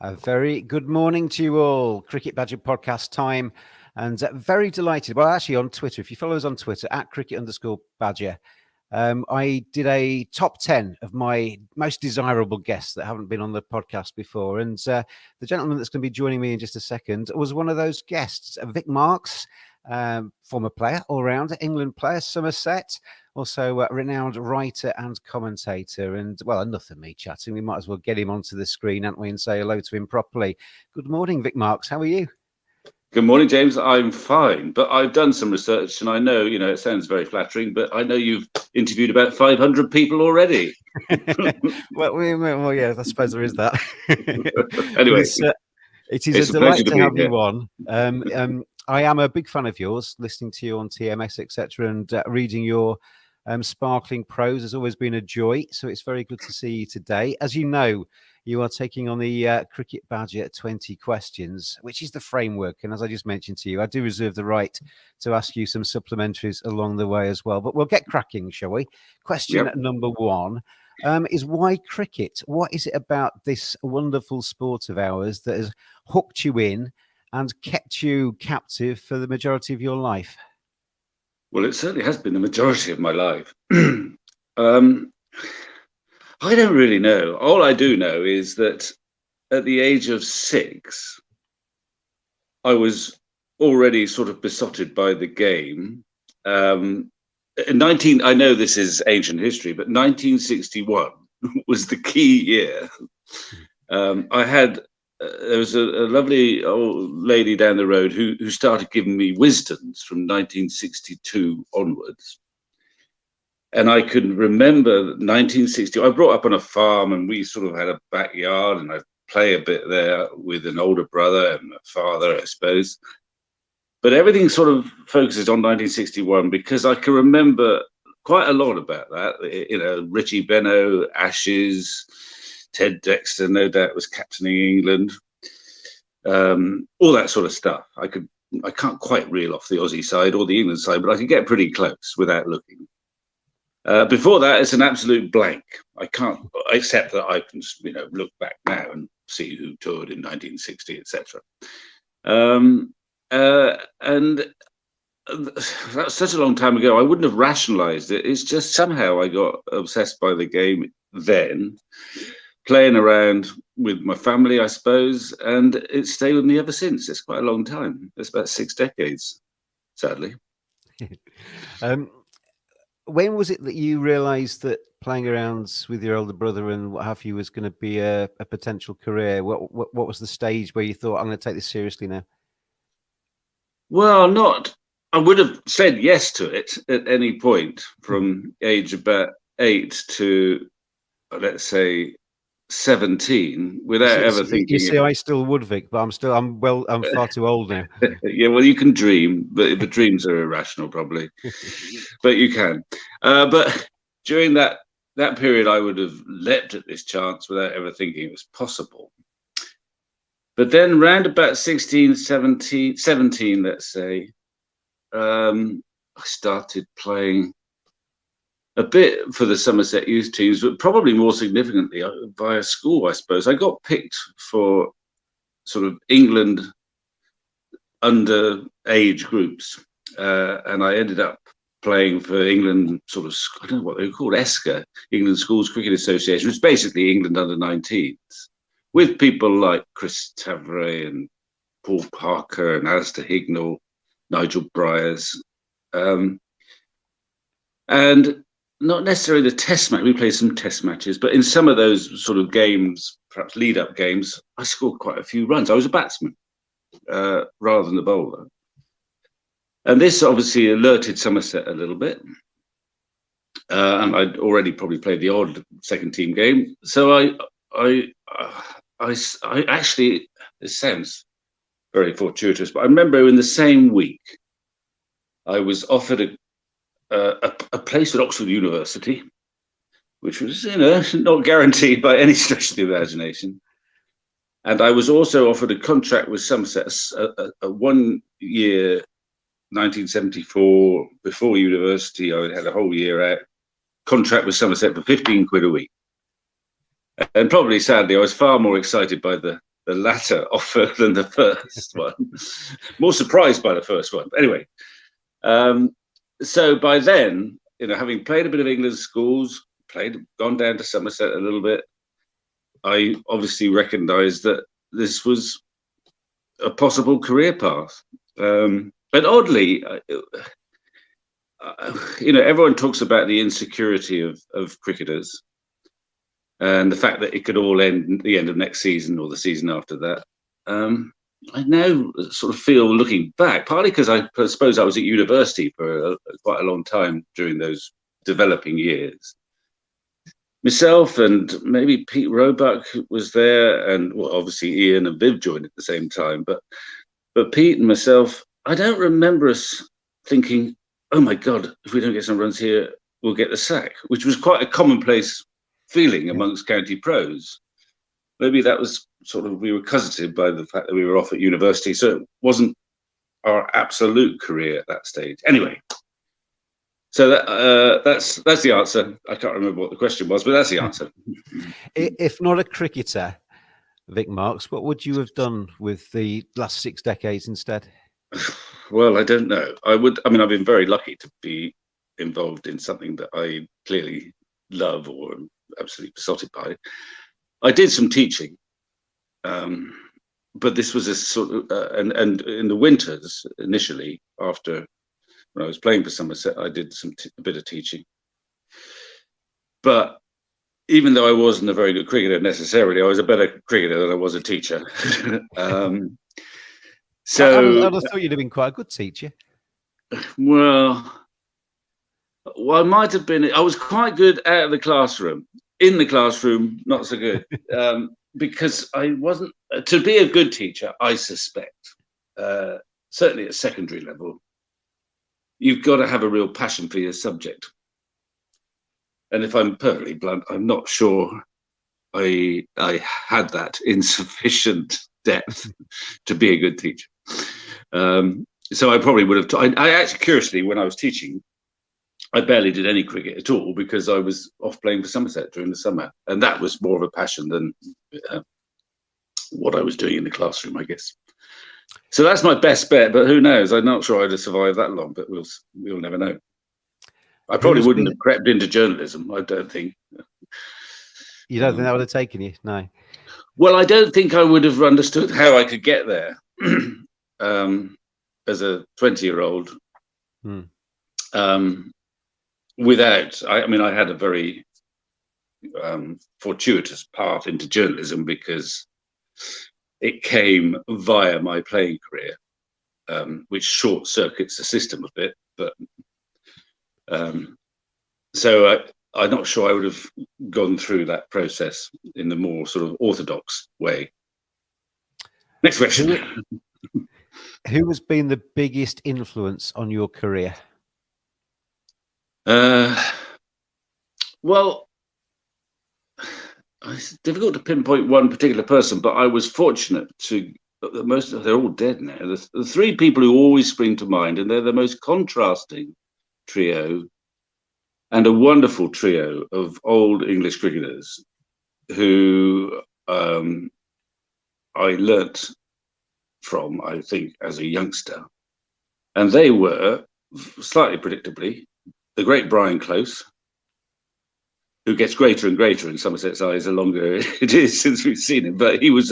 A very good morning to you all. Cricket Badger podcast time, and very delighted. Well, actually, on Twitter, if you follow us on Twitter at cricket_badger, I did a top 10 of my most desirable guests that haven't been on the podcast before. And the gentleman that's going to be joining me in just a second was one of those guests, Vic Marks, former player, all-rounder, England player, Somerset, also a renowned writer and commentator. And, well, enough of me chatting. We might as well get him onto the screen, haven't we, and say hello to him properly. Good morning, Vic Marks. How are you? Good morning, James. I'm fine, but I've done some research, and I know, it sounds very flattering, but I know you've interviewed about 500 people already. well, yeah, I suppose there is that. Anyway, it is a delight to have you on. I am a big fan of yours, listening to you on TMS, etc., and reading your sparkling prose has always been a joy. So it's very good to see you today. As you know, you are taking on the Cricket Badger 20 questions, which is the framework. And as I just mentioned to you, I do reserve the right to ask you some supplementaries along the way as well. But we'll get cracking, shall we? Question number one is why cricket? What is it about this wonderful sport of ours that has hooked you in and kept you captive for the majority of your life? Well, it certainly has been the majority of my life. I don't really know. All I do know is that at the age of 6, I was already sort of besotted by the game. I know this is ancient history, but 1961 was the key year. There was a lovely old lady down the road who started giving me wisdoms from 1962 onwards. And I can remember 1960. I brought up on a farm, and we sort of had a backyard, and I'd play a bit there with an older brother and a father, I suppose. But everything sort of focuses on 1961 because I can remember quite a lot about that. Richie Benaud, Ashes, Ted Dexter, no doubt, was captaining England. All that sort of stuff. I can't quite reel off the Aussie side or the England side, but I could get pretty close without looking. Before that, it's an absolute blank. I can't, except that I can, look back now and see who toured in 1960, etc. And that's such a long time ago. I wouldn't have rationalized it. It's just somehow I got obsessed by the game then, playing around with my family, I suppose, and it's stayed with me ever since. It's quite a long time. It's about 6 decades, sadly. When was it that you realised that playing around with your older brother and what have you was going to be a potential career? What was the stage where you thought, I'm going to take this seriously now? Well, I would have said yes to it at any point from age about 8 to, let's say, 17 without ever thinking. You see, I still would, Vic, but I'm far too old now. Yeah, well, you can dream, but the dreams are irrational, probably. But you can. But during that period, I would have leapt at this chance without ever thinking it was possible. But then round about 16, 17, let's say, I started playing a bit for the Somerset youth teams, but probably more significantly via school, I suppose. I got picked for sort of England underage groups, and I ended up playing for England, sort of, I don't know what they were called, ESCA, England Schools Cricket Association, which is basically England under-19s, with people like Chris Tavray and Paul Parker and Alistair Hignall, Nigel Bryars, and not necessarily the test match. We played some test matches, but in some of those sort of games, perhaps lead-up games, I scored quite a few runs. I was a batsman rather than a bowler. And this obviously alerted Somerset a little bit. And I'd already probably played the odd second team game. So I actually, it sounds very fortuitous, but I remember in the same week, I was offered a place at Oxford University, which was, not guaranteed by any stretch of the imagination. And I was also offered a contract with Somerset, a 1 year, 1974, before university. I had a whole year out contract with Somerset for 15 quid a week. And probably, sadly, I was far more excited by the the latter offer than the first one. More surprised by the first one. But anyway, so by then, having played a bit of England schools, gone down to Somerset a little bit, I obviously recognised that this was a possible career path. But oddly, everyone talks about the insecurity of cricketers and the fact that it could all end at the end of next season or the season after that. I now sort of feel, looking back, partly because I suppose I was at university for quite a long time during those developing years. Myself and maybe Pete Roebuck was there, and obviously Ian and Viv joined at the same time. But Pete and myself, I don't remember us thinking, "Oh my God, if we don't get some runs here, we'll get the sack," which was quite a commonplace feeling amongst county pros. Maybe that was we were cosseted by the fact that we were off at university, so it wasn't our absolute career at that stage. Anyway, so that's the answer. I can't remember what the question was, but that's the answer. If not a cricketer, Vic Marks, what would you have done with the last 6 decades instead? Well, I don't know. I've been very lucky to be involved in something that I clearly love or am absolutely besotted by. I did some teaching, but this was a sort of, and in the winters initially, after when I was playing for Somerset, I did a bit of teaching. But even though I wasn't a very good cricketer necessarily, I was a better cricketer than I was a teacher. So I thought you'd have been quite a good teacher. Well, I might have been. I was quite good out of the classroom. In the classroom, not so good, because I wasn't. To be a good teacher, I suspect, certainly at secondary level, you've got to have a real passion for your subject. And if I'm perfectly blunt, I'm not sure I had that in sufficient depth to be a good teacher. So I probably would have. I actually, curiously, when I was teaching, I barely did any cricket at all because I was off playing for Somerset during the summer, and that was more of a passion than what I was doing in the classroom, I guess. So that's my best bet, but who knows? I'm not sure I'd have survived that long, but we'll never know. I probably wouldn't have crept into journalism, I don't think. You don't think that would have taken you? No. Well, I don't think I would have understood how I could get there as a 20-year-old. Without, I had a very fortuitous path into journalism because it came via my playing career, which short circuits the system a bit. But so I'm not sure I would have gone through that process in the more sort of orthodox way. Next question. Who has been the biggest influence on your career? Well, it's difficult to pinpoint one particular person, but I was fortunate to. They're all dead now. The 3 people who always spring to mind, and they're the most contrasting trio, and a wonderful trio of old English cricketers who I learnt from, I think, as a youngster, and they were, slightly predictably, the great Brian Close, who gets greater and greater in Somerset's eyes the longer it is since we've seen him. But he was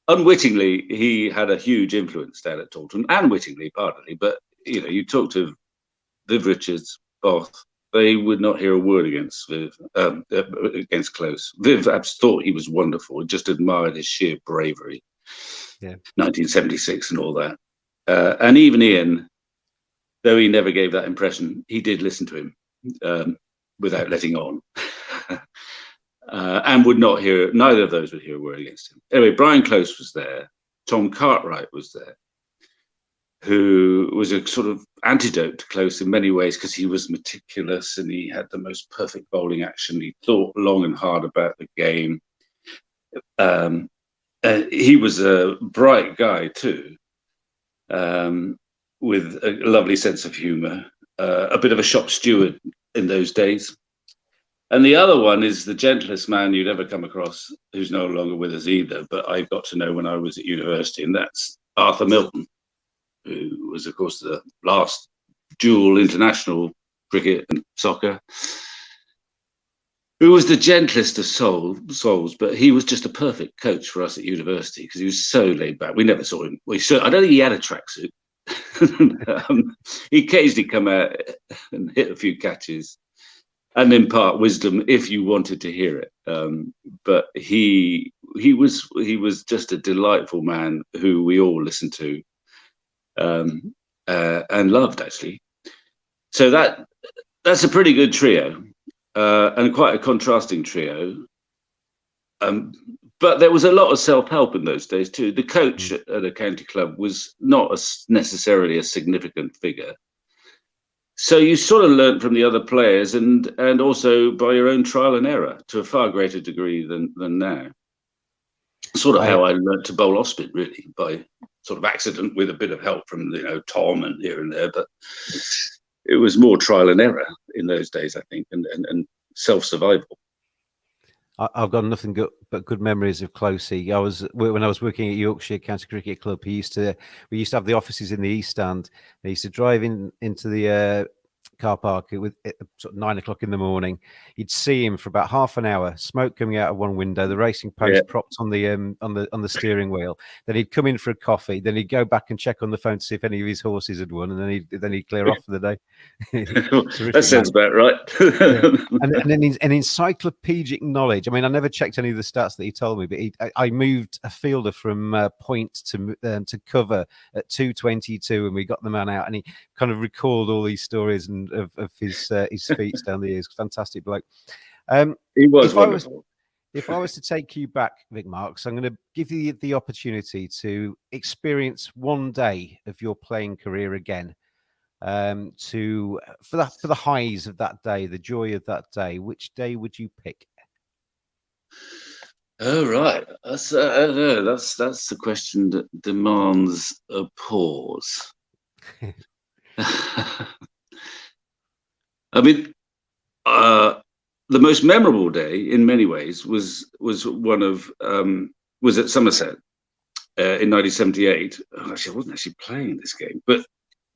unwittingly, he had a huge influence down at Taunton, and wittingly, partly. But you talk to Viv Richards, Both, they would not hear a word against Viv, against Close. Viv thought he was wonderful, just admired his sheer bravery. Yeah, 1976 and all that. And even Ian, though he never gave that impression, he did listen to him without letting on. And would not hear, neither of those would hear a word against him. Anyway, Brian Close was there. Tom Cartwright was there, who was a sort of antidote to Close in many ways because he was meticulous and he had the most perfect bowling action. He thought long and hard about the game. He was a bright guy too, with a lovely sense of humour, a bit of a shop steward in those days. And the other one is the gentlest man you'd ever come across, who's no longer with us either, but I got to know when I was at university, and that's Arthur Milton, who was, of course, the last dual international cricket and soccer, who was the gentlest of souls, but he was just a perfect coach for us at university because he was so laid back. We never saw him. I don't think he had a tracksuit. He occasionally come out and hit a few catches and impart wisdom if you wanted to hear it. But he was just a delightful man who we all listened to and loved, actually. So that's a pretty good trio. And quite a contrasting trio. But there was a lot of self-help in those days too. The coach at a county club was not necessarily a significant figure. So you sort of learnt from the other players and also by your own trial and error to a far greater degree than now. Sort of how I learnt to bowl off spin, really, by sort of accident with a bit of help from, Tom and here and there. But it was more trial and error in those days, I think, and self-survival. I've got nothing but good memories of Closey. When I was working at Yorkshire County Cricket Club, we used to have the offices in the East Stand. I used to drive into the car park with sort of 9 o'clock in the morning. You'd see him for about half an hour, smoke coming out of one window, the racing post propped on the steering wheel. Then he'd come in for a coffee. Then he'd go back and check on the phone to see if any of his horses had won, and then he'd clear off for the day. That sounds about right. And then an encyclopedic knowledge. I mean, I never checked any of the stats that he told me, but I moved a fielder from point to cover at 2:22, and we got the man out, and he kind of recalled all these stories and of his feats down the years. Fantastic bloke. He was wonderful. If I was to take you back, Vic Marks, I'm going to give you the opportunity to experience one day of your playing career again. For the highs of that day, the joy of that day, which day would you pick? Oh, right. That's I don't know. That's the question that demands a pause. I mean, the most memorable day, in many ways, was at Somerset in 1978. Actually, I wasn't actually playing this game, but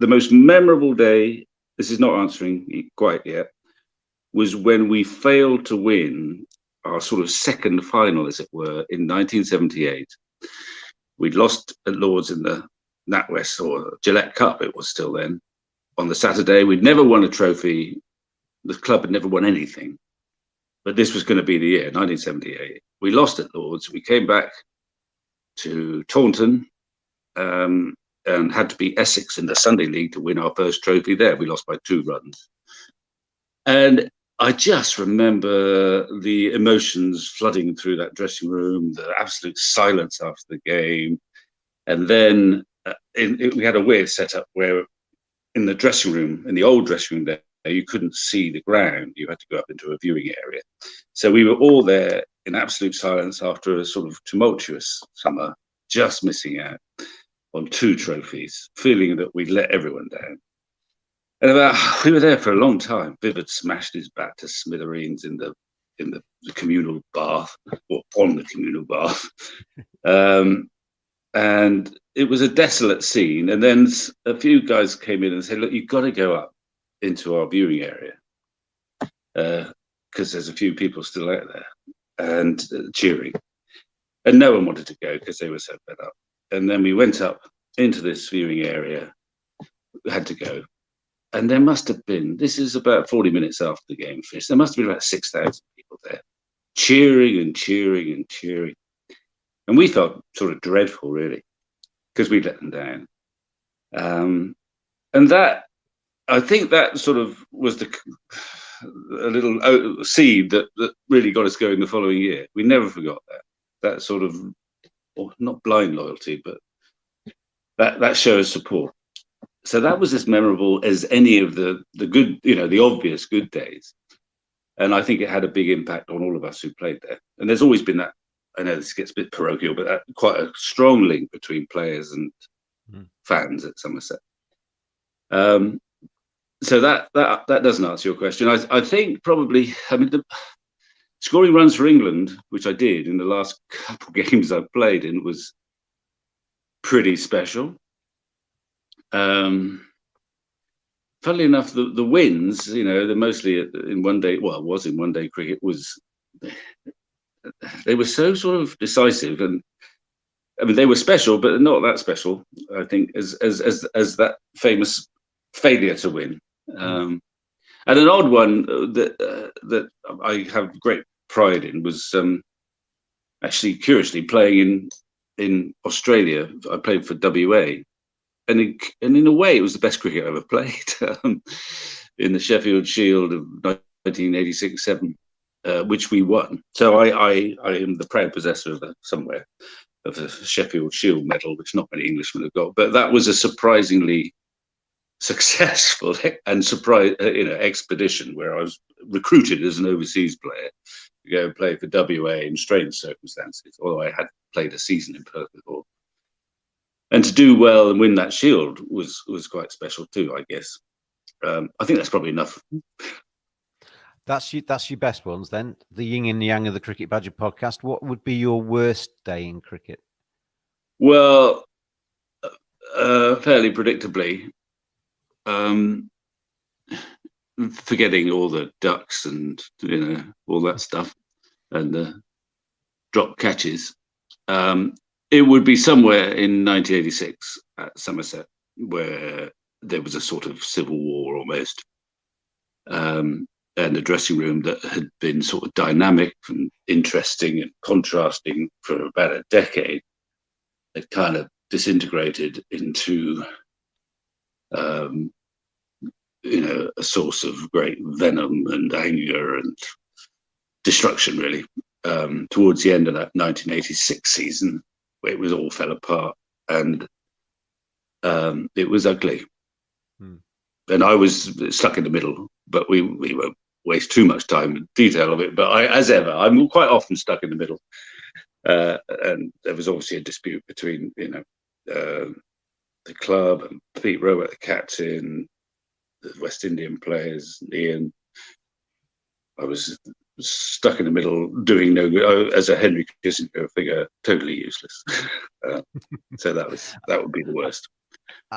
the most memorable day. This is not answering quite yet. Was when we failed to win our sort of second final, as it were, in 1978. We'd lost at Lord's in the NatWest or Gillette Cup. It was still then. On the Saturday, we'd never won a trophy. The club had never won anything. But this was going to be the year, 1978. We lost at Lord's. We came back to Taunton and had to beat Essex in the Sunday League to win our first trophy there. We lost by 2 runs. And I just remember the emotions flooding through that dressing room, the absolute silence after the game. And then we had a weird setup where in the dressing room, in the old dressing room there, you couldn't see the ground. You had to go up into a viewing area. So we were all there in absolute silence after a sort of tumultuous summer, just missing out on 2 trophies, feeling that we'd let everyone down. And we were there for a long time. Viv had smashed his bat to smithereens in the communal bath, or on the communal bath. And it was a desolate scene. And then a few guys came in and said, look, you've got to go up into our viewing area because there's a few people still out there and cheering. And no one wanted to go because they were so fed up. And then we went up into this viewing area, had to go. And there must have been, this is about 40 minutes after the game finished, there must have been about 6,000 people there, cheering and cheering and cheering. And we felt sort of dreadful, really, because we'd let them down. And that, I think that sort of was a little seed that really got us going the following year. We never forgot that sort of, not blind loyalty, but that show of support. So that was as memorable as any of the good, the obvious good days. And I think it had a big impact on all of us who played there. And there's always been that, I know this gets a bit parochial, but quite a strong link between players and fans at Somerset. So that doesn't answer your question. I think probably, I mean, the scoring runs for England, which I did in the last couple of games I played in, was pretty special. Funnily enough, the wins, you know, they're mostly in one day. Well, it was in one day cricket. They were so sort of decisive, and I mean they were special, but not that special. I think as that famous failure to win, and an odd one that I have great pride in was actually curiously playing in Australia. I played for WA. And in a way, it was the best cricket I ever played in the Sheffield Shield of 1986-7, which we won. So I am the proud possessor of a Sheffield Shield medal, which not many Englishmen have got. But that was a surprisingly successful and expedition where I was recruited as an overseas player to go and play for WA in strange circumstances, although I had played a season in Perth before. And to do well and win that shield was quite special too, I guess. I think that's probably enough. That's your best ones then. The yin and yang of the Cricket Badger podcast. What would be your worst day in cricket? Well, fairly predictably, forgetting all the ducks and all that stuff and the drop catches. It would be somewhere in 1986 at Somerset, where there was a sort of civil war almost, and a dressing room that had been sort of dynamic and interesting and contrasting for about a decade. It kind of disintegrated into, a source of great venom and anger and destruction, really, towards the end of that 1986 season. It was all fell apart, and it was ugly. And I was stuck in the middle, but we won't waste too much time in detail of it. But as ever, I'm quite often stuck in the middle. And there was obviously a dispute between, the club and Pete Rowe, the captain, the West Indian players, Ian. I was stuck in the middle, doing no good as a Henry Kissinger figure, totally useless. So that would be the worst.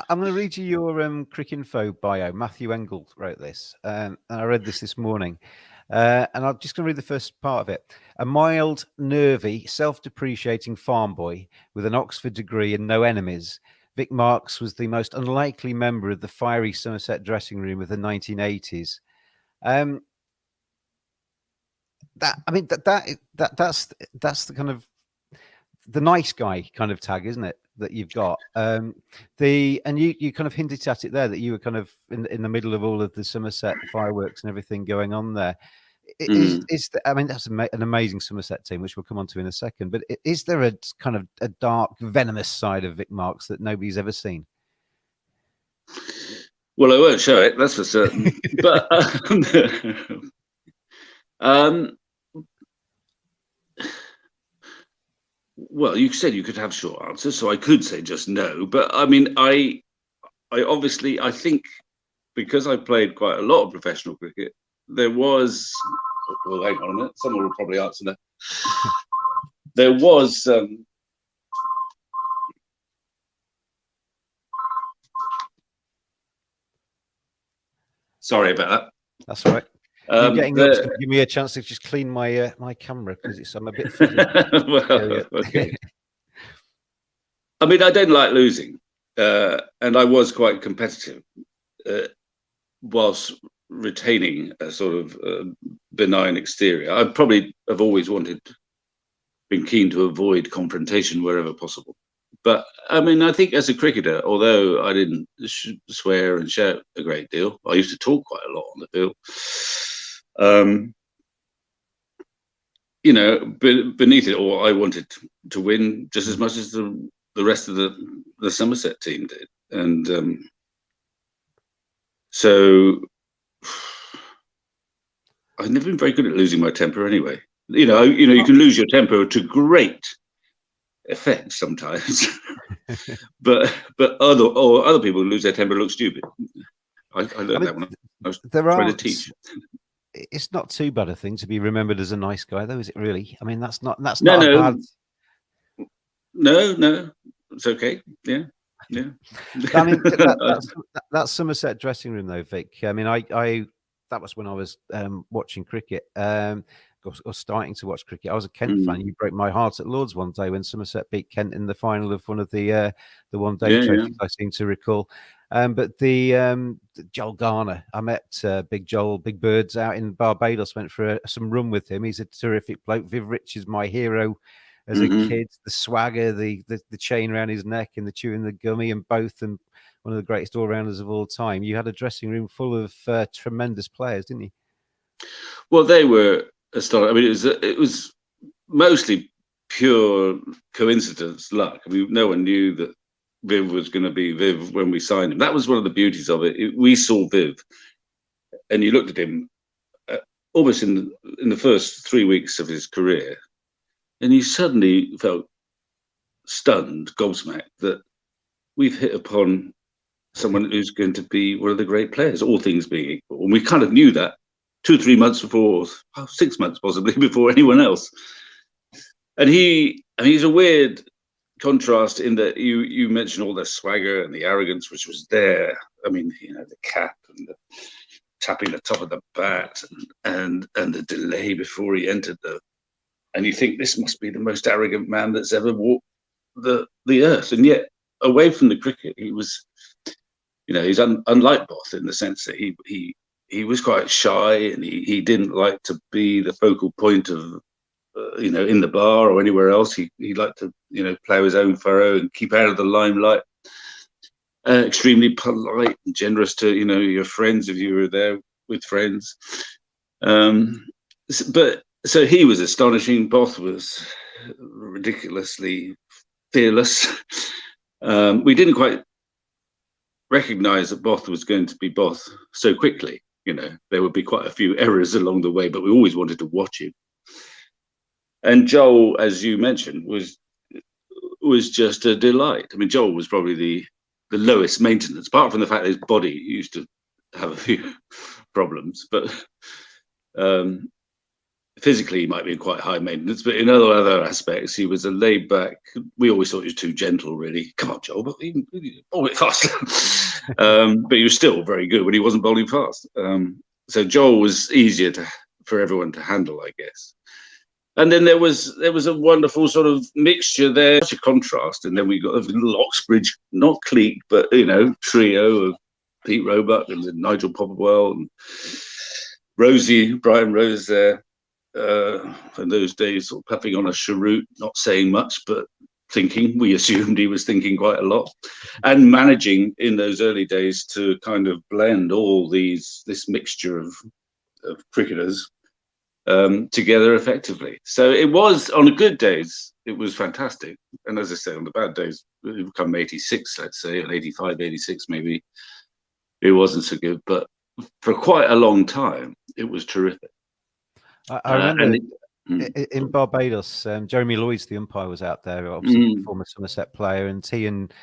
I'm going to read you your Cricinfo bio. Matthew Engel wrote this, and I read this morning. And I'm just going to read the first part of it. A mild, nervy, self-depreciating farm boy with an Oxford degree and no enemies, Vic Marks was the most unlikely member of the fiery Somerset dressing room of the 1980s. That's the kind of the nice guy kind of tag, isn't it, that you've got? And you kind of hinted at it there, that you were kind of in the middle of all of the Somerset fireworks and everything going on there. That's an amazing Somerset team, which we'll come on to in a second. But is there a kind of a dark, venomous side of Vic Marks that nobody's ever seen? Well, I won't show it, that's for certain. But well, you said you could have short answers, so I could say just no. But I mean, I think because I played quite a lot of professional cricket, there was. Well, hang on a minute. Someone will probably answer that. There was. Sorry about that. That's all right. You're getting up to give me a chance to just clean my my camera because I'm a bit fuzzy. Well, okay. I mean, I don't like losing, and I was quite competitive, whilst retaining a sort of benign exterior. I probably have always been keen to avoid confrontation wherever possible. But I mean, I think as a cricketer, although I didn't swear and shout a great deal, I used to talk quite a lot on the field. Beneath it all, I wanted to win just as much as the rest of the Somerset team did, and so I've never been very good at losing my temper. Anyway, you can lose your temper to great effect sometimes, but other people lose their temper, look stupid. I learned that when I was there trying to aren't. teach. It's not too bad a thing to be remembered as a nice guy, though, is it? Really? I mean, that's not a bad. No, it's okay. Yeah. I mean, that's Somerset dressing room, though, Vic. I mean, I that was when I was watching cricket. Or starting to watch cricket. I was a Kent fan. You broke my heart at Lords one day when Somerset beat Kent in the final of one of the one-day trophies. I seem to recall. But the Joel Garner, I met Big Joel, Big Birds out in Barbados. Went for some rum with him. He's a terrific bloke. Viv Richards, my hero as a kid. The swagger, the chain around his neck, and the chewing the gummy, and both, and one of the greatest all-rounders of all time. You had a dressing room full of tremendous players, didn't you? Well, they were astonishing. I mean, it was mostly pure coincidence, luck. I mean, no one knew that Viv was going to be Viv when we signed him. That was one of the beauties of it. We saw Viv, and you looked at him almost in the first 3 weeks of his career, and you suddenly felt stunned, gobsmacked, that we've hit upon someone who's going to be one of the great players, all things being equal. And we kind of knew that 2 or 3 months before, 6 months possibly, before anyone else. And he's a weird contrast in that you mentioned all the swagger and the arrogance which was there. I mean, the cap and the tapping the top of the bat and the delay before he entered and you think this must be the most arrogant man that's ever walked the earth. And yet, away from the cricket, he was, he's unlike Both in the sense that he was quite shy, and he didn't like to be the focal point of, in the bar or anywhere else. He liked to, plough his own furrow and keep out of the limelight. Extremely polite and generous to, your friends if you were there with friends. So he was astonishing. Both was ridiculously fearless. We didn't quite recognize that Both was going to be Both so quickly. There would be quite a few errors along the way, but we always wanted to watch him. And Joel, as you mentioned, was just a delight. I mean, Joel was probably the lowest maintenance, apart from the fact that his body used to have a few problems, but physically he might be quite high maintenance, but in other aspects he was a laid back. We always thought he was too gentle, really. Come on, Joel, but he bowled it fast. But he was still very good when he wasn't bowling fast. So Joel was easier for everyone to handle, I guess. And then there was a wonderful sort of mixture there, such a contrast. And then we got a little Oxbridge, not clique, but trio of Pete Roebuck and Nigel Popplewell and Brian Rose there. In those days, sort of puffing on a cheroot, not saying much, but thinking. We assumed he was thinking quite a lot, and managing in those early days to kind of blend all this mixture of cricketers together effectively. So it was, on the good days, it was fantastic. And as I say, on the bad days, it would come 86, let's say, and 85, 86 maybe, it wasn't so good. But for quite a long time, it was terrific. I remember in Barbados, Jeremy Lloyds, the umpire, was out there, obviously former Somerset player, and he and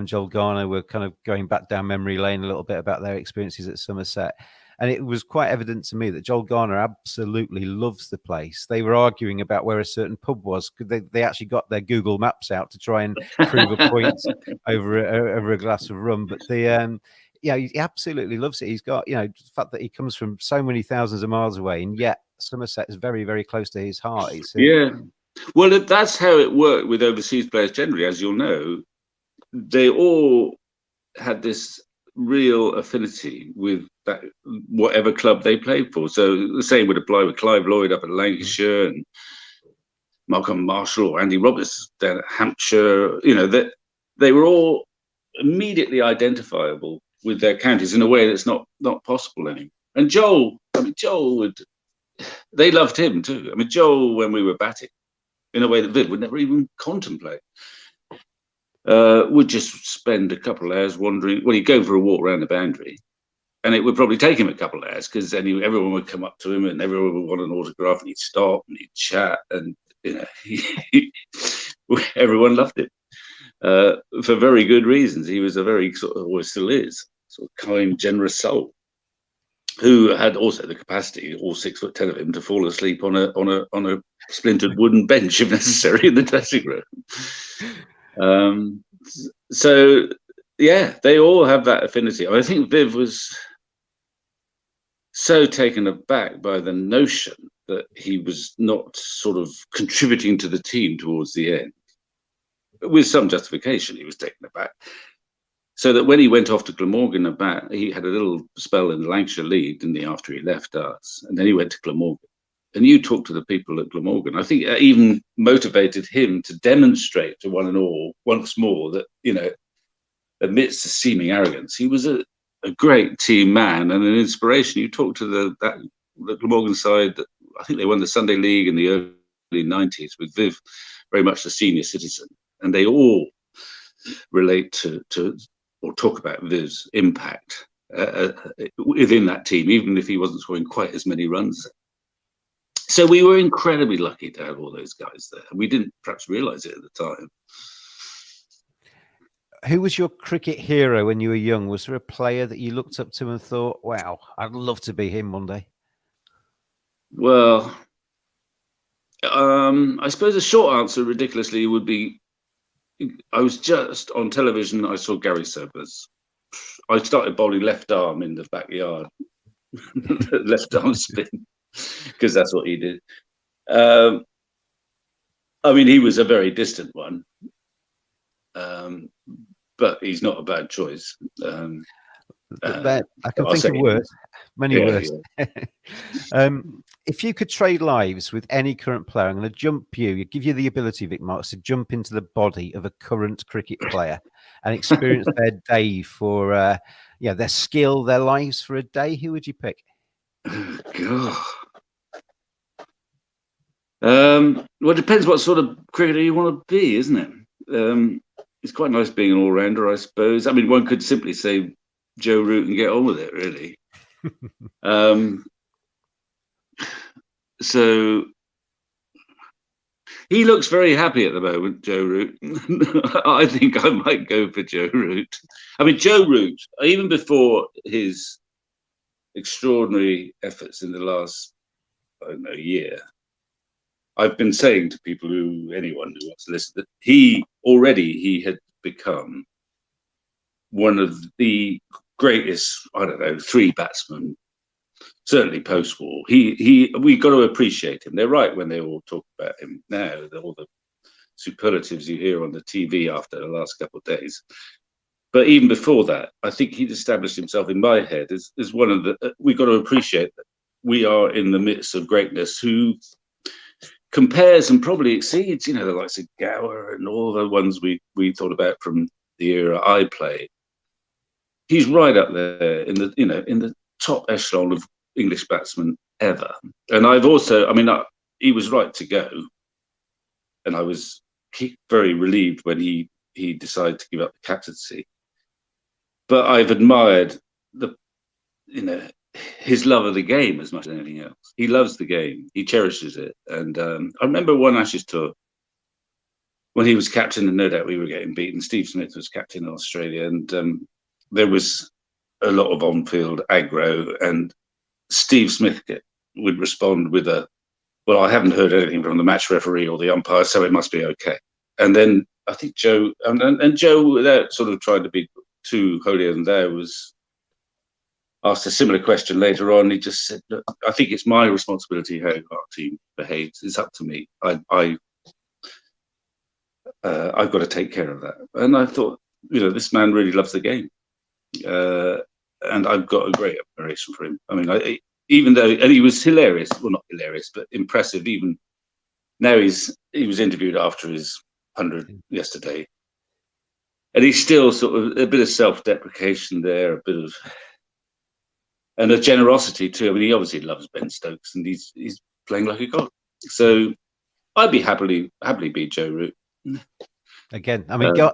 Joel Garner were kind of going back down memory lane a little bit about their experiences at Somerset. And it was quite evident to me that Joel Garner absolutely loves the place. They were arguing about where a certain pub was. They actually got their Google Maps out to try and prove a point over a glass of rum. But he absolutely loves it. He's got, the fact that he comes from so many thousands of miles away, and yet Somerset is very, very close to his heart. Well, that's how it worked with overseas players generally, as you'll know. They all had this real affinity with whatever club they played for. So the same would apply with Clive Lloyd up at Lancashire and Malcolm Marshall or Andy Roberts down at Hampshire. They were all immediately identifiable with their counties in a way that's not possible anymore. And Joel they loved him too. I mean, Joel, when we were batting, in a way that Viv would never even contemplate, would just spend a couple of hours wandering. Well, he'd go for a walk around the boundary, and it would probably take him a couple of hours because then everyone would come up to him and everyone would want an autograph, and he'd stop and he'd chat, and everyone loved him for very good reasons. He was a very always still is, sort of kind, generous soul, who had also the capacity, all 6'10" of him, to fall asleep on a splintered wooden bench if necessary in the dressing room. So yeah, they all have that affinity. I think Viv was so taken aback by the notion that he was not sort of contributing to the team towards the end. With some justification, he was taken aback. So that when he went off to Glamorgan he had a little spell in the Lancashire League after he left us, and then he went to Glamorgan. And you talked to the people at Glamorgan. I think that even motivated him to demonstrate to one and all once more that, amidst the seeming arrogance, he was a great team man and an inspiration. You talked to the Glamorgan side. I think they won the Sunday League in the early 90s with Viv, very much the senior citizen, and they all relate to or talk about Viv's impact within that team, even if he wasn't scoring quite as many runs. So we were incredibly lucky to have all those guys there. We didn't perhaps realise it at the time. Who was your cricket hero when you were young? Was there a player that you looked up to and thought, wow, I'd love to be him one day? Well, I suppose the short answer, ridiculously, would be, I was just on television, I saw Gary Sobers. I started bowling left arm in the backyard, left arm spin, because that's what he did. I mean, he was a very distant one, but he's not a bad choice. I can think of worse, many worse. Yeah. If you could trade lives with any current player, I'm going to give you the ability, Vic Marks, to jump into the body of a current cricket player and experience their day for, their skill, their lives for a day. Who would you pick? Oh, God. Well, it depends what sort of cricketer you want to be, isn't it? It's quite nice being an all-rounder, I suppose. I mean, one could simply say Joe Root and get on with it, really. So he looks very happy at the moment, Joe Root. I think I might go for Joe Root. I mean, Joe Root, even before his extraordinary efforts in the last, year, I've been saying to people anyone who wants to listen, that he had become one of the greatest, three batsmen, certainly post-war. We got to appreciate him. They're right when they all talk about him now, all the superlatives you hear on the TV after the last couple of days. But even before that, I think he'd established himself in my head as one of the. We got to appreciate that we are in the midst of greatness who compares and probably exceeds, the likes of Gower and all the ones we thought about from the era I played. He's right up there in the top echelon of English batsmen ever. And I've also, he was right to go, and I was very relieved when he decided to give up the captaincy. But I've admired his love of the game as much as anything else. He loves the game. He cherishes it. And I remember one Ashes tour when he was captain, and no doubt we were getting beaten. Steve Smith was captain in Australia, and there was a lot of on-field aggro, and Steve Smith would respond with well, I haven't heard anything from the match referee or the umpire, so it must be okay. And then I think Joe, and Joe, without sort of trying to be too holier than thou, was asked a similar question later on. He just said, "Look, I think it's my responsibility how our team behaves. It's up to me. I've got to take care of that." And I thought, this man really loves the game. And I've got a great admiration for him. Even though, and he was hilarious, well, not hilarious, but impressive. Even now, he was interviewed after his 100 yesterday, and he's still sort of a bit of self-deprecation there, and a generosity too. He obviously loves Ben Stokes, and he's playing like a god. So I'd be happily be Joe Root. Again,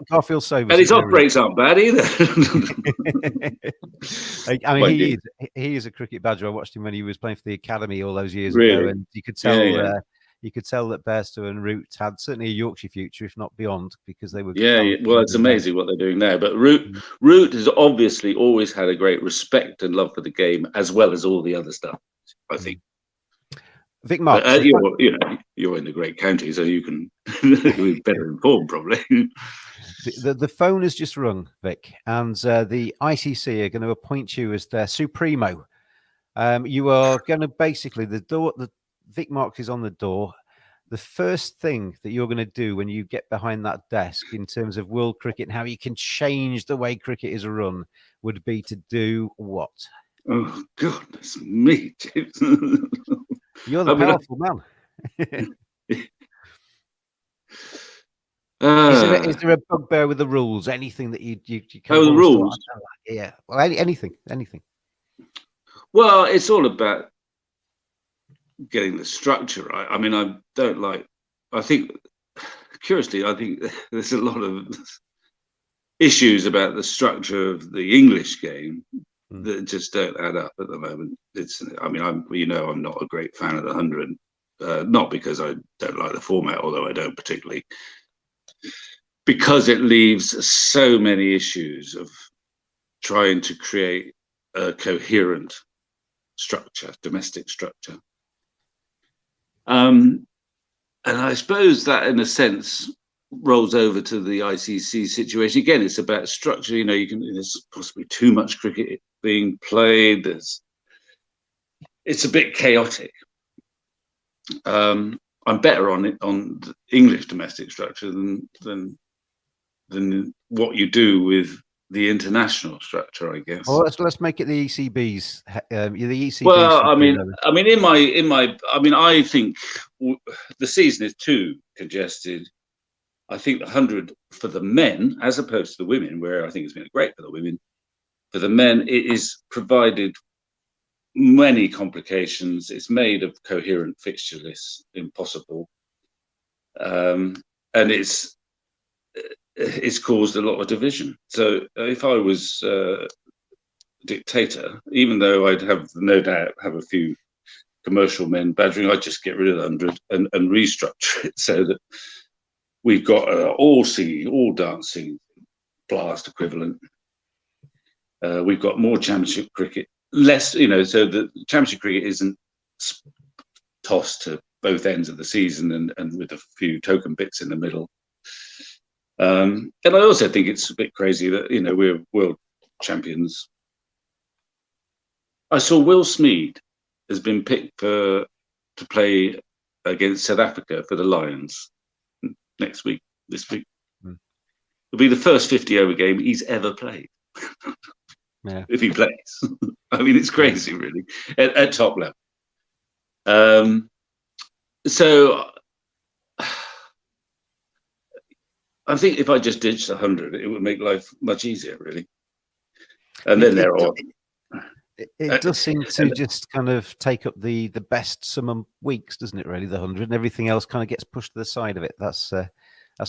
Garfield Sobers. And his off breaks aren't bad either. He is a cricket badger. I watched him when he was playing for the academy all those years ago, and you could tell you could tell that Bairstow and Root had certainly a Yorkshire future, if not beyond, because they were. Yeah, well, it's amazing what they're doing now. But Root has obviously always had a great respect and love for the game, as well as all the other stuff, I think. Vic Marks, you're in the great county, so you can be better informed, probably. The phone has just rung, Vic, and the ICC are going to appoint you as their Supremo. You are going to basically, the Vic Marks is on the door. The first thing that you're going to do when you get behind that desk in terms of world cricket and how you can change the way cricket is run would be to do what? Oh, goodness me, James. You're the powerful man. Is there a bugbear with the rules? Anything that you can't? Oh, the rules. Yeah. Well, anything. Well, it's all about getting the structure right. I mean, I think there's a lot of issues about the structure of the English game that just don't add up at the moment. I'm not a great fan of the 100, not because I don't like the format, although I don't particularly, because it leaves so many issues of trying to create a coherent structure, domestic structure. And I suppose that, in a sense, rolls over to the ICC situation. Again, it's about structure. There's possibly too much cricket being played. It's a bit chaotic. I'm better on the English domestic structure than what you do with the international structure, I guess. Well, let's make it the ECB's. The ECB. Well, I think the season is too congested. I think the 100 for the men, as opposed to the women, where I think it's been great for the women. For the men, it is provided many complications. It's made a coherent fixture list impossible, and it's caused a lot of division. So if I was dictator, even though I'd have no doubt have a few commercial men badgering, I'd just get rid of the 100 and restructure it so that we've got all singing, all dancing, blast equivalent. We've got more championship cricket, less, so the championship cricket isn't tossed to both ends of the season and with a few token bits in the middle. And I also think it's a bit crazy that, we're world champions. I saw Will Smeed has been picked to play against South Africa for the Lions this week. It'll be the first 50-over game he's ever played. Yeah. If he plays. I mean, it's crazy, really, at top level. So I think if I just ditched 100, it would make life much easier, really. And then it does seem to just kind of take up the best summer weeks, doesn't it? Really, the 100, and everything else kind of gets pushed to the side of it. That's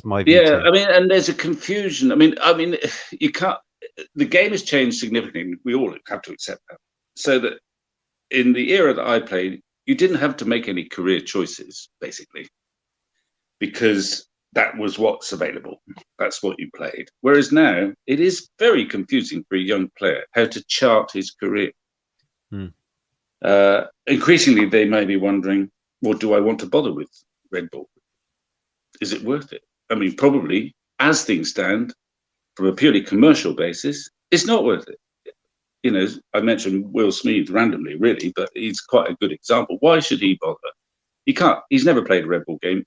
my view. Yeah, too. I mean, and there's a confusion. I mean, you can't. The game has changed significantly. We all have to accept that. So that in the era that I played, you didn't have to make any career choices, basically, because that was what's available. That's what you played. Whereas now, it is very confusing for a young player how to chart his career. Increasingly, they may be wondering, well, do I want to bother with red ball? Is it worth it? I mean, probably, as things stand, from a purely commercial basis, it's not worth it. I mentioned Will Smeed randomly, really, but he's quite a good example. Why should he bother? He can't. He's never played a red ball game.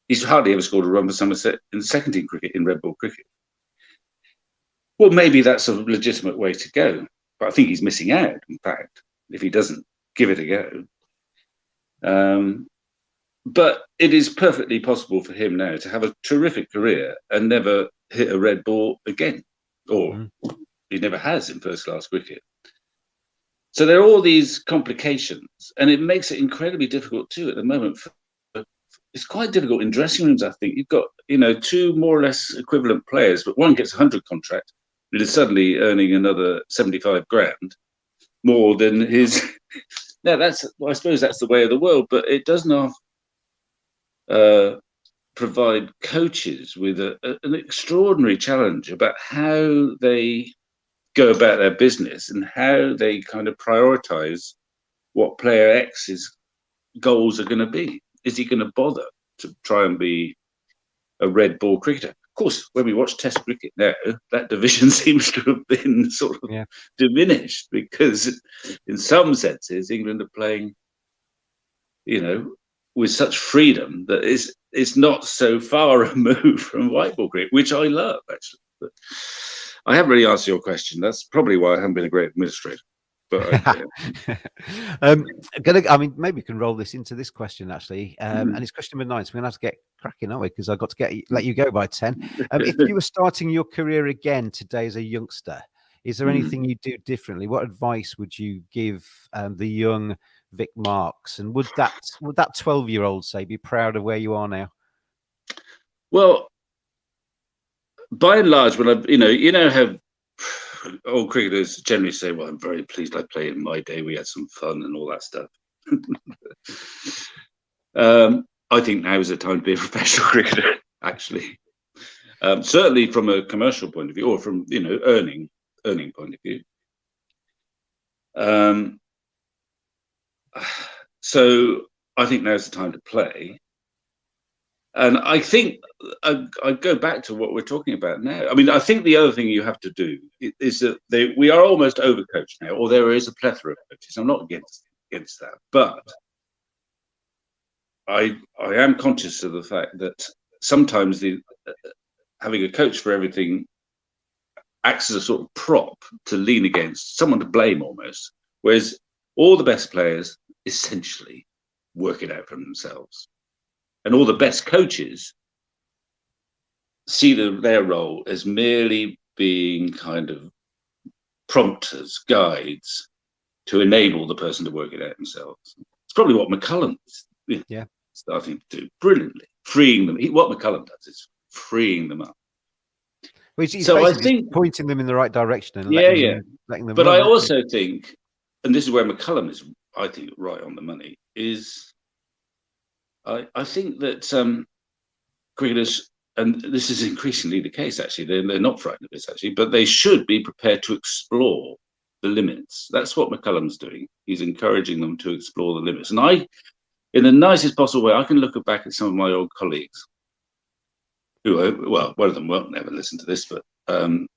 He's hardly ever scored a run for Somerset in second team cricket, in red ball cricket. Well, maybe that's a legitimate way to go, but I think he's missing out, in fact, if he doesn't give it a go. But it is perfectly possible for him now to have a terrific career and never hit a red ball again, or he never has in first-class cricket. So there are all these complications, and it makes it incredibly difficult too at the moment. It's quite difficult in dressing rooms, I think. You've got, two more or less equivalent players, but one gets a 100 contract and is suddenly earning another 75 grand more than his. Now, I suppose that's the way of the world, but it does not provide coaches with an extraordinary challenge about how they go about their business and how they kind of prioritize what player X's goals are going to be. Is he going to bother to try and be a red ball cricketer? Of course, when we watch Test cricket now, that division seems to have been sort of diminished, because in some senses England are playing, with such freedom that it's not so far removed from white ball cricket, which I love, actually. But I haven't really answered your question. That's probably why I haven't been a great administrator. But maybe we can roll this into this question, actually. And it's question number 9, so we're going to have to get cracking, aren't we? Because I've got to let you go by 10. If you were starting your career again today as a youngster, is there anything you'd do differently? What advice would you give the young Vic Marks? And would that 12-year-old, say, be proud of where you are now? Well, by and large, when how all cricketers generally say, well, I'm very pleased I played in my day. We had some fun and all that stuff. I think now is the time to be a professional cricketer, actually. Certainly from a commercial point of view, or from, earning point of view. So I think now's the time to play. And I think I go back to what we're talking about now. I mean, I think the other thing you have to do is that we are almost overcoached now, or there is a plethora of coaches. I'm not against that, but I am conscious of the fact that sometimes having a coach for everything acts as a sort of prop to lean against, someone to blame almost, whereas all the best players essentially work it out for themselves. And all the best coaches see their role as merely being kind of prompters, guides, to enable the person to work it out themselves. It's probably what McCullum is starting to do brilliantly, freeing them. What McCullum does is freeing them up. Well, so I think pointing them in the right direction and letting them. But I also think, and this is where McCullum is, I think, right on the money, is I think that cricketers, and this is increasingly the case, actually, they're not frightened of this, actually, but they should be prepared to explore the limits. That's what McCullum's doing. He's encouraging them to explore the limits. And I, in the nicest possible way, I can look back at some of my old colleagues who, well, one of them won't never listen to this, but and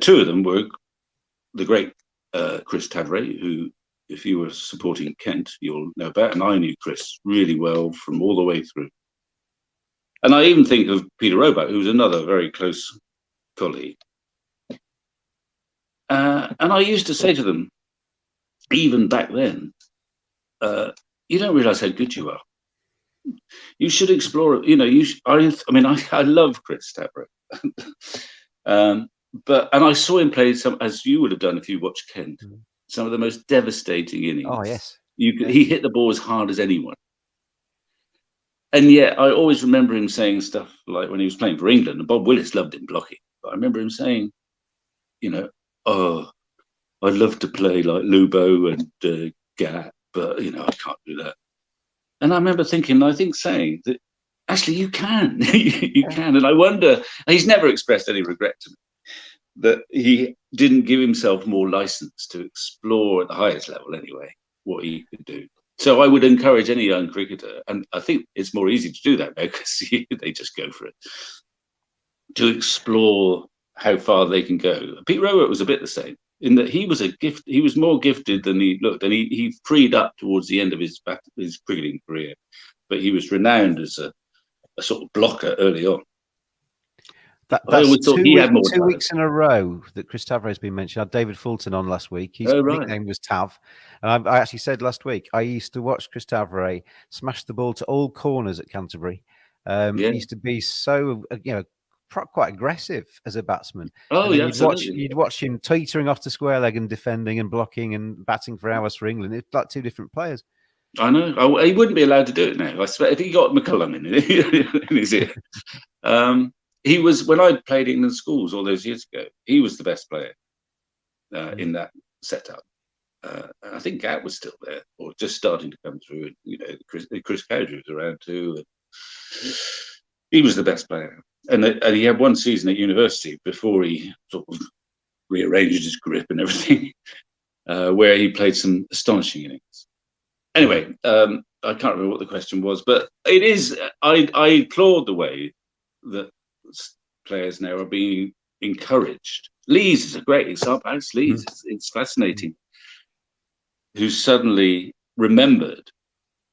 two of them were the great Chris Tadray, who, if you were supporting Kent, you'll know about, and I knew Chris really well from all the way through. And I even think of Peter Roebuck, who was another very close colleague. And I used to say to them, even back then, you don't realize how good you are. You should explore it. I love Chris Tadray. But I saw him play some, as you would have done if you watched Kent, some of the most devastating innings. Oh, yes. He hit the ball as hard as anyone. And yet I always remember him saying stuff like when he was playing for England, and Bob Willis loved him blocking. But I remember him saying, oh, I'd love to play like Lubo and Gat, but, I can't do that. And I remember saying that actually you can. You can. And I wonder, he's never expressed any regret to me that he didn't give himself more license to explore at the highest level anyway what he could do. So I would encourage any young cricketer, and I think it's more easy to do that now because they just go for it, to explore how far they can go. Pete Roebuck was a bit the same in that he was a gift. He was more gifted than he looked, and he freed up towards the end of his cricketing career, but he was renowned as a sort of blocker early on. That's 2 weeks in a row that Chris Tavray has been mentioned. I had David Fulton on last week. His nickname was Tav. And I actually said last week, I used to watch Chris Tavray smash the ball to all corners at Canterbury. He used to be so, quite aggressive as a batsman. Oh, yeah, you'd watch him teetering off to square leg and defending and blocking and batting for hours for England. It's like two different players. I know. He wouldn't be allowed to do it now. I swear, if he got McCullum in his ear. He was, when I played England schools all those years ago, he was the best player in that setup. I think Gat was still there, or just starting to come through. And, Chris Cowdery was around too. he was the best player. And he had one season at university before he sort of rearranged his grip and everything, where he played some astonishing innings. Anyway, I can't remember what the question was, but it is, I applaud the way that players now are being encouraged. Lees is a great example. Alex Lees, it's fascinating, who suddenly remembered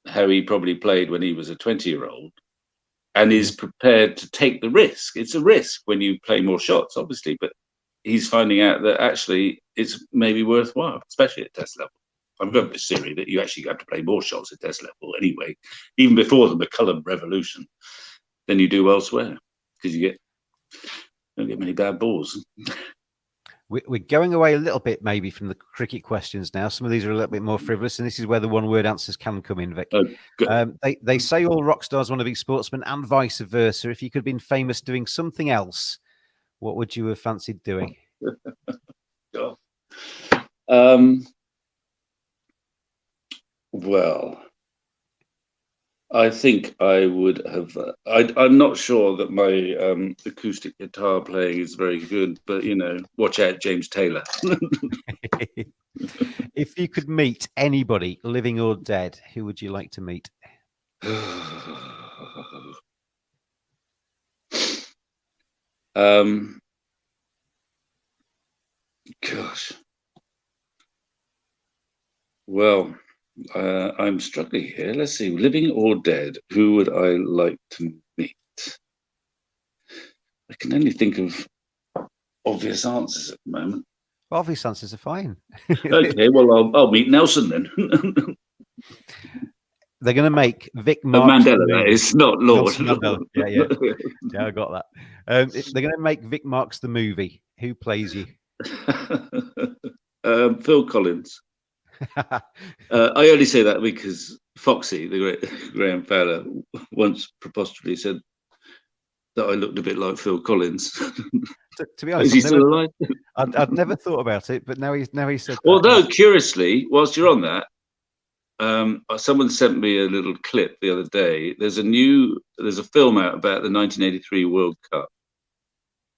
how he probably played when he was a 20-year-old and is prepared to take the risk. It's a risk when you play more shots, obviously, but he's finding out that actually it's maybe worthwhile, especially at test level. I've got this theory that you actually have to play more shots at test level anyway, even before the McCullum revolution, than you do elsewhere, because you don't get many bad balls. We're going away a little bit maybe from the cricket questions now. Some of these are a little bit more frivolous, and this is where the one-word answers can come in, Vic. They say all rock stars want to be sportsmen and vice versa. If you could have been famous doing something else, what would you have fancied doing? Well, I think I would have. I'm not sure that my acoustic guitar playing is very good, but watch out, James Taylor. If you could meet anybody, living or dead, who would you like to meet? Gosh. Well, I'm struggling here. Let's see, living or dead, who would I like to meet? I can only think of obvious answers at the moment. Obvious answers are fine. Okay, well, I'll meet Nelson then. They're going to make Vic Marks. Mandela, that is, not Lord. Yeah, I got that. They're going to make Vic Marks the movie. Who plays you? Phil Collins. I only say that because Foxy, the great Graham Fowler, once preposterously said that I looked a bit like Phil Collins. To be honest, is he still alive? I'd never thought about it, but now he said. Although curiously, whilst you're on that, someone sent me a little clip the other day. There's a film out about the 1983 World Cup,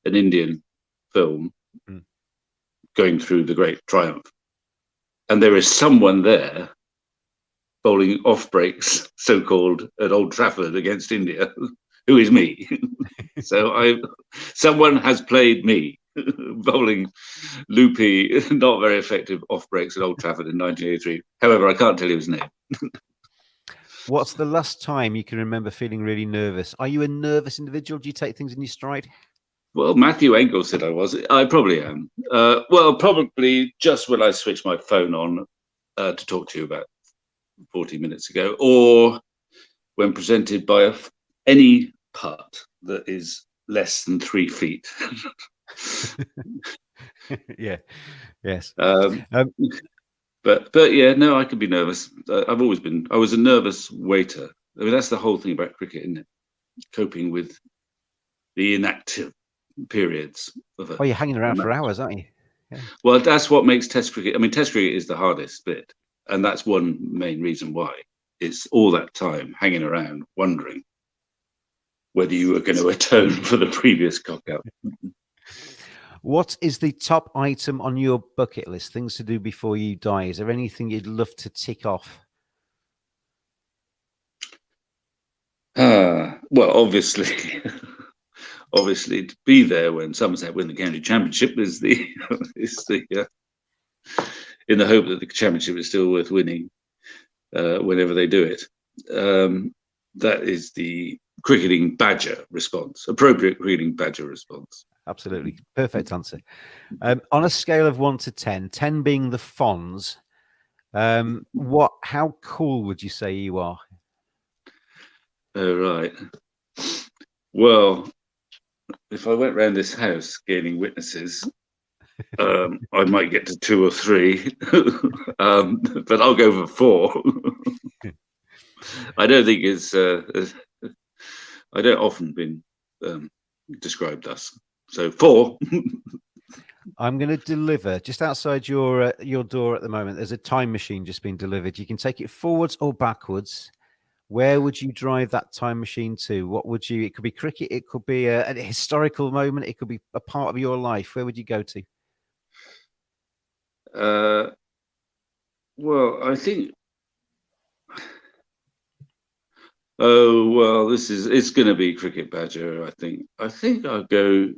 an Indian film going through the Great Triumph. And there is someone there bowling off breaks, so-called, at Old Trafford against India, who is me. So someone has played me bowling loopy, not very effective off breaks at Old Trafford in 1983. However, I can't tell you his name. What's the last time you can remember feeling really nervous? Are you a nervous individual? Do you take things in your stride? Well, Matthew Engel said I was. I probably am. Well, probably just when I switched my phone on to talk to you about 40 minutes ago, or when presented by any putt that is less than 3 feet. Yeah. Yes. But yeah, no, I could be nervous. I've always been. I was a nervous waiter. I mean, that's the whole thing about cricket, isn't it? Coping with the inactive periods of you're hanging around for hours, aren't you? Yeah. Well, that's what makes Test cricket. I mean, Test cricket is the hardest bit, and that's one main reason why. It's all that time hanging around, wondering whether you were going to atone for the previous cock out. What is the top item on your bucket list? Things to do before you die. Is there anything you'd love to tick off? Well, obviously. Obviously, to be there when Somerset win the county championship is the in the hope that the championship is still worth winning whenever they do it. That is the cricketing badger response, appropriate cricketing badger response. Absolutely, perfect answer. On a scale of 1 to 10, 10 being the Fonz, how cool would you say you are? Right. Well, if I went round this house gaining witnesses, I might get to 2 or 3, but I'll go for 4. I don't think it's. I don't often been described thus. So 4. I'm going to deliver just outside your door at the moment. There's a time machine just being delivered. You can take it forwards or backwards. where would you drive that time machine to? What would you? It could be cricket. It could be a historical moment. It could be a part of your life. Where would you go to? Well, I think. Oh well, it's going to be Cricket Badger. I think I'll go.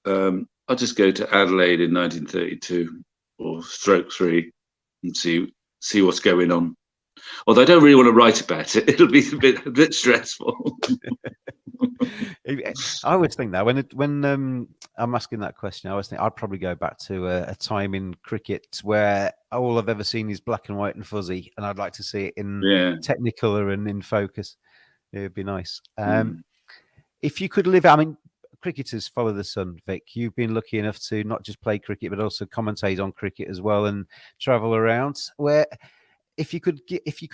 I'll just go to Adelaide in 1932 or stroke 3 and see what's going on. Although I don't really want to write about it. It'll be a bit stressful. I always think that when I'm asking that question, I always think I'd probably go back to a time in cricket where all I've ever seen is black and white and fuzzy, and I'd like to see it in Technicolor and in focus. It would be nice. If you could live, I mean, cricketers follow the sun, Vic. You've been lucky enough to not just play cricket, but also commentate on cricket as well and travel around. Where, if you could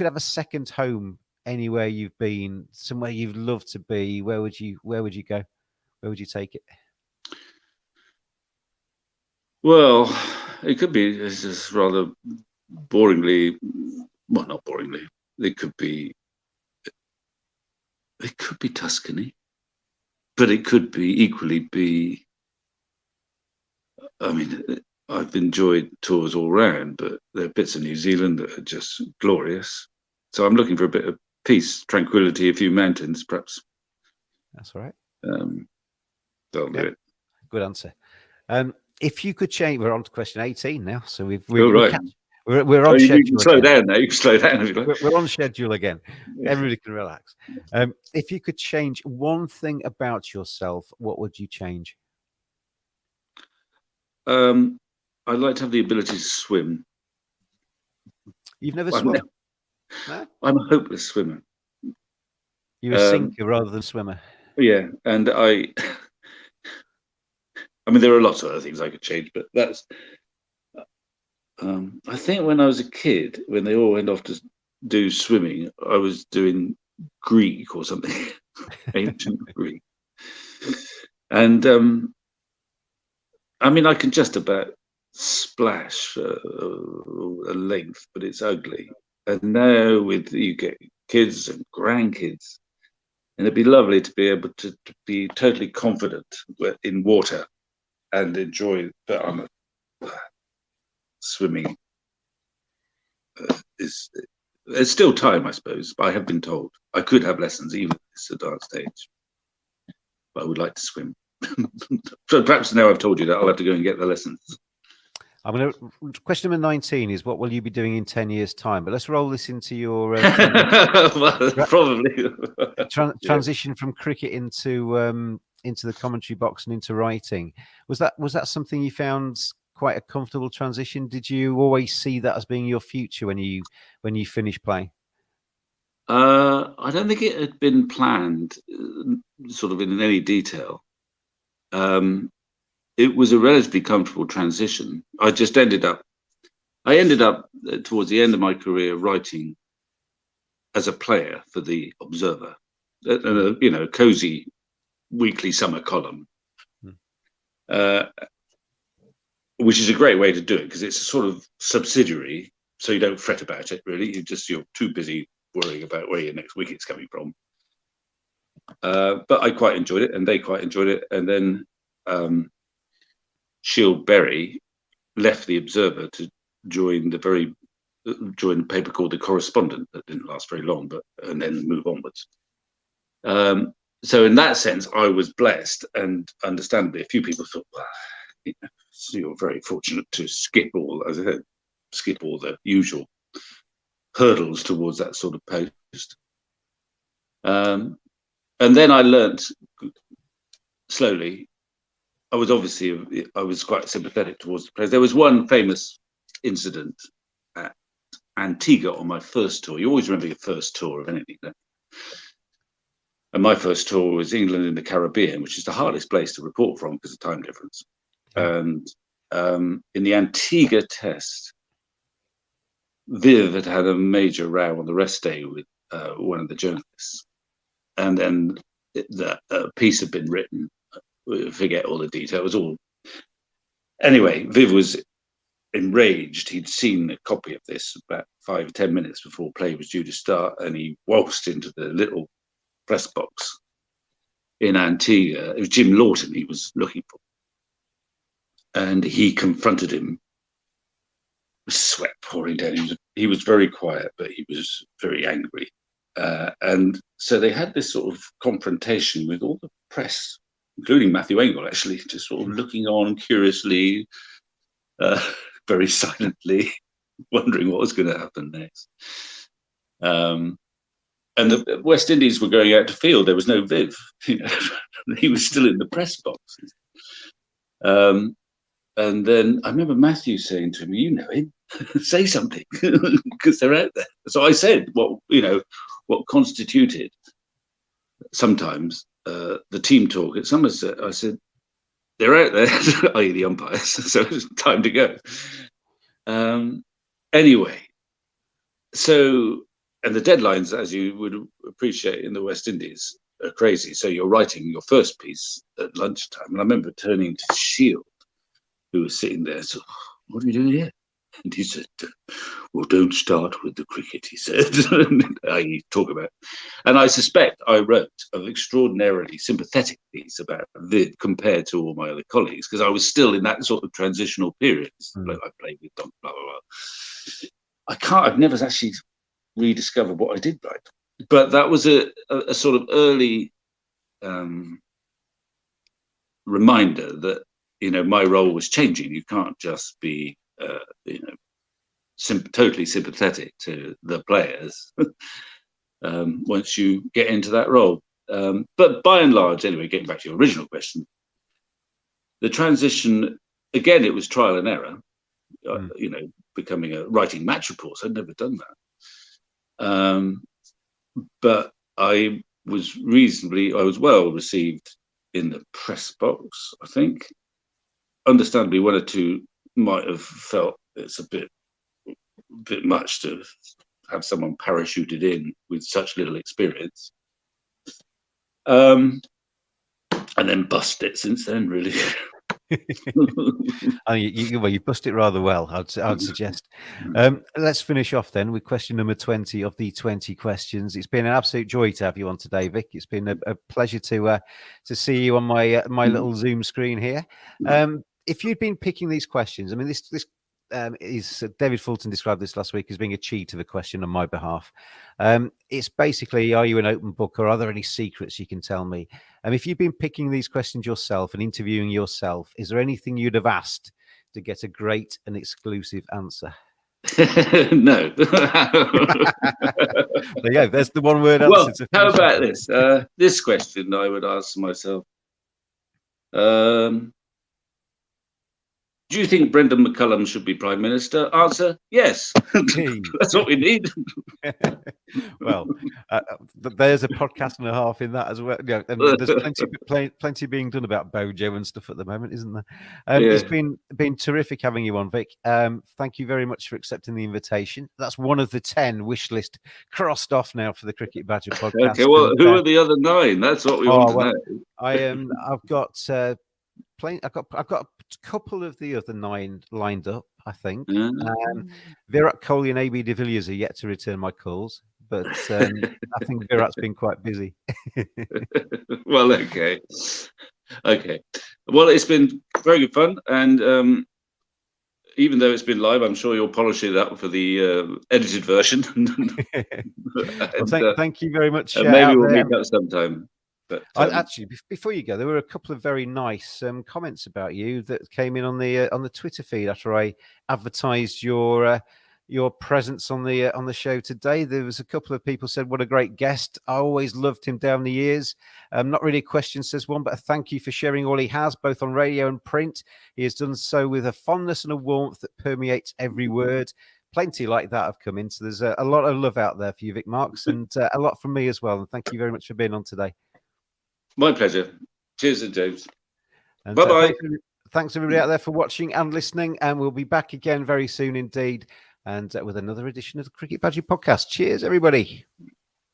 have a second home anywhere you've been, somewhere you'd love to be, where would you go? Where would you take it? Well, it could be, it's just rather boringly, well, not boringly. It could be Tuscany, but it could equally be. I mean, I've enjoyed tours all round, but there are bits of New Zealand that are just glorious. So I'm looking for a bit of peace, tranquility, a few mountains, perhaps. That's all right. That'll do it. Good answer. If you could change, we're on to question 18 now. So we're on schedule. You can slow down now. You can slow down if you like. We're on schedule again. Everybody can relax. If you could change one thing about yourself, what would you change? I'd like to have the ability to swim. You've never swum? No? I'm a hopeless swimmer. You're a sinker rather than swimmer. Yeah, and I mean, there are lots of other things I could change, but that's. I think when I was a kid, when they all went off to do swimming, I was doing Greek or something, ancient Greek, and I mean, I can just about splash a length, but it's ugly. And now you get kids and grandkids, and it'd be lovely to be able to be totally confident in water and enjoy. But I'm swimming. There's still time, I suppose. But I have been told I could have lessons even at this advanced age. But I would like to swim. So perhaps now I've told you that I'll have to go and get the lessons. Question number 19 is, what will you be doing in 10 years' time? But let's roll this into your well, probably transition from cricket into the commentary box and into writing. Was that something you found quite a comfortable transition? Did you always see that as being your future when you finished playing? I don't think it had been planned, sort of in any detail. It was a relatively comfortable transition. I ended up towards the end of my career writing as a player for the Observer, a cozy weekly summer column, which is a great way to do it because it's a sort of subsidiary, so you don't fret about it really. You're too busy worrying about where your next wicket's coming from. But I quite enjoyed it, and they quite enjoyed it, and then. Shield Berry left the Observer to join a paper called The Correspondent that didn't last very long, and then move onwards. So in that sense, I was blessed, and understandably, a few people thought, well, you're very fortunate to skip all the usual hurdles towards that sort of post. And then I learnt slowly. I was quite sympathetic towards the players. There was one famous incident at Antigua on my first tour. You always remember your first tour of anything, don't you? And my first tour was England in the Caribbean, which is the hardest place to report from because of time difference. And in the Antigua test, Viv had a major row on the rest day with one of the journalists. And then the piece had been written. Forget all the detail. It was all. Anyway, Viv was enraged. He'd seen a copy of this about 5 or 10 minutes before play was due to start, and he waltzed into the little press box in Antigua. It was Jim Lawton he was looking for, and he confronted him with sweat pouring down. He was very quiet, but he was very angry. And so they had this sort of confrontation with all the press, including Matthew Engel, actually, just sort of looking on curiously, very silently, wondering what was going to happen next. And the West Indies were going out to field. There was no Viv. You know, he was still in the press box. And then I remember Matthew saying to me, "You know him, say something," because they're out there. So I said what constituted sometimes the team talk at Somerset. I said, "They're out there," i.e. the umpires, so it's time to go. Anyway, so, and the deadlines, as you would appreciate in the West Indies, are crazy. So you're writing your first piece at lunchtime. And I remember turning to Shield, who was sitting there. So, "What are you doing here?" And he said, "Well, don't start with the cricket," he said. I talk about. And I suspect I wrote an extraordinarily sympathetic piece about Viv compared to all my other colleagues, because I was still in that sort of transitional period. Like I played with Don, blah, blah, blah. I've never actually rediscovered what I did write. But that was a sort of early reminder that, my role was changing. You can't just be, totally sympathetic to the players once you get into that role. But by and large, anyway, getting back to your original question, the transition, again, it was trial and error, writing match reports. I'd never done that. But I was well received in the press box, I think. Understandably, one or two might have felt it's a bit much to have someone parachuted in with such little experience. And then bust it since then, really. You bust it rather well, I'd suggest. Let's finish off then with question number 20 of the 20 questions. It's been an absolute joy to have you on today, Vic. It's been a pleasure to see you on my little Zoom screen here. If you'd been picking these questions, I mean, this is David Fulton described this last week as being a cheat of a question on my behalf. It's basically, are you an open book, or are there any secrets you can tell me? If you've been picking these questions yourself and interviewing yourself, is there anything you'd have asked to get a great and exclusive answer? No. There you go. There's the one word answer. Well, how about this? This question I would ask myself. Do you think Brendan McCullum should be Prime Minister? Answer, yes. That's what we need. Well, there's a podcast and a half in that as well. Yeah, and there's plenty being done about Bojo and stuff at the moment, isn't there? It's been terrific having you on, Vic. Thank you very much for accepting the invitation. That's one of the 10 wish list crossed off now for the Cricket Badger podcast. Okay, well, who are the other 9? That's what we want to know. I've got I've got a couple of the other 9 lined up, I think. Virat Kohli and AB de Villiers are yet to return my calls, but I think Virat's been quite busy. Well, okay. Well, it's been very good fun, and even though it's been live, I'm sure you'll polish it up for the edited version. Well, thank you very much. Maybe we'll meet up sometime. But, actually, before you go, there were a couple of very nice comments about you that came in on the Twitter feed after I advertised your presence on the show today. There was a couple of people said, "What a great guest! I always loved him down the years." Not really a question, says one, but a thank you for sharing all he has, both on radio and print. He has done so with a fondness and a warmth that permeates every word. Plenty like that have come in, so there's a lot of love out there for you, Vic Marks, and a lot from me as well. And thank you very much for being on today. My pleasure. Cheers, James. Bye-bye. Thanks everybody out there for watching and listening, and we'll be back again very soon indeed, and with another edition of the Cricket Badger podcast. Cheers, everybody.